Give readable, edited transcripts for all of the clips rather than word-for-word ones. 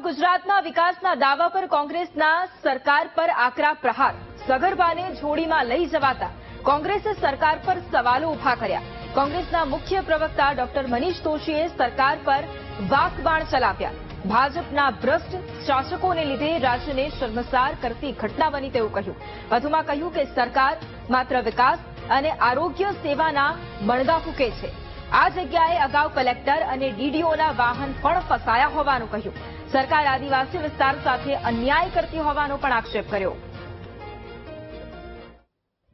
ગુજરાતના વિકાસના દાવા પર કોંગ્રેસના સરકાર પર આકરા પ્રહાર। સગર્ભાને જોડીમાં લઈ જવાતા કોંગ્રેસે સરકાર પર સવાલો ઉભા કર્યા। કોંગ્રેસના મુખ્ય પ્રવક્તા ડોક્ટર મનીષ દોશીએ સરકાર પર વાકબાણ ચલાવ્યા। ભાજપના ભ્રષ્ટ શાસકોને લીધે રાજ્યને શર્મસાર કરતી ઘટના બની તેવું કહ્યું। વધુમાં કહ્યું કે સરકાર માત્ર વિકાસ અને આરોગ્ય સેવાના મણગા ફૂંકે છે। આ જગ્યાએ અગાઉ કલેક્ટર અને ડીડીઓના વાહન પણ ફસાયા હોવાનું કહ્યું। સરકાર આદિવાસી વિસ્તાર સાથે અન્યાય કરતી હોવાનો પણ આક્ષેપ કર્યો।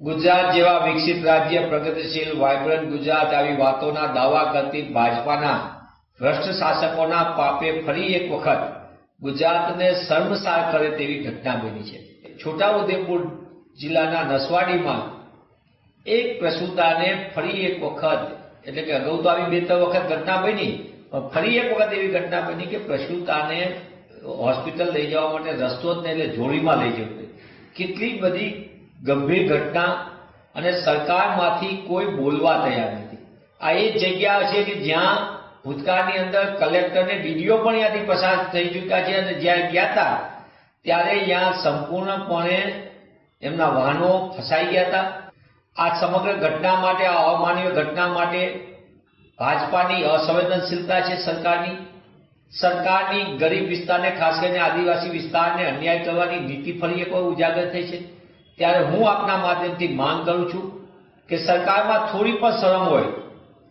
ગુજરાત જેવા વિકસિત રાજ્ય, પ્રગતિશીલ વાયબ્રન્ટ ગુજરાત આવી વાતોના દાવા કરતી ભાજપાના ભ્રષ્ટ શાસકોના પાપે ફરી એક વખત ગુજરાતને શર્મસાર કરે તેવી ઘટના બની છે। છોટાઉદેપુર જિલ્લાના નસવાડીમાં એક પ્રસૂતાને ફરી એક વખત, એટલે કે અગાઉ તો આવી 2-3 વખત ઘટના બની, પણ ફરી એક વખત એવી ઘટના બની કે પ્રસૂતાને હોસ્પિટલ લઈ જવા માટે રસ્તો જ નહીં, એટલે જોડીમાં લઈ જવું પડે। કેટલી બધી ગંભીર ઘટના, અને સરકારમાંથી કોઈ બોલવા તૈયાર નથી। આ એ જગ્યા છે કે જ્યાં ભૂતકાળની અંદર કલેક્ટર ને ડીડીઓ પણ ત્યાંથી પસાર થઈ ચૂક્યા છે, અને જ્યાં ગયા હતા ત્યારે ત્યાં સંપૂર્ણપણે એમના વાહનો ફસાઈ ગયા હતા। આ સમગ્ર ઘટના માટે, આ અમાનવીય ઘટના માટે ભાજપાની અસંવેદનશીલતા છે। સરકારની ગરીબ વિસ્તારને, ખાસ કરીને આદિવાસી વિસ્તારને અન્યાય કરવાની નીતિ ફરી એક વાર ઉજાગર થઈ છે। ત્યારે હું આપના માધ્યમથી માંગ કરું છું કે સરકારમાં થોડી પણ શરમ હોય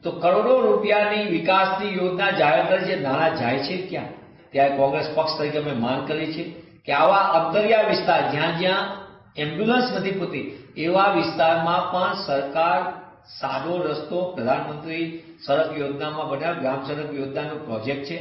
તો કરોડો રૂપિયાની વિકાસની યોજના જાહેર કરી છે, નાણાં જાય છે ક્યાં? ત્યારે કોંગ્રેસ પક્ષ તરીકે અમે માંગ કરી છે કે આવા અંતરિયાળ વિસ્તાર, જ્યાં જ્યાં એમ્બ્યુલન્સ નથી પૂરતી, એવા વિસ્તારમાં પણ સરકાર સાદો રસ્તો પ્રધાનમંત્રી સડક યોજનામાં બનાવ, ગ્રામ સડક યોજનાનો પ્રોજેક્ટ છે,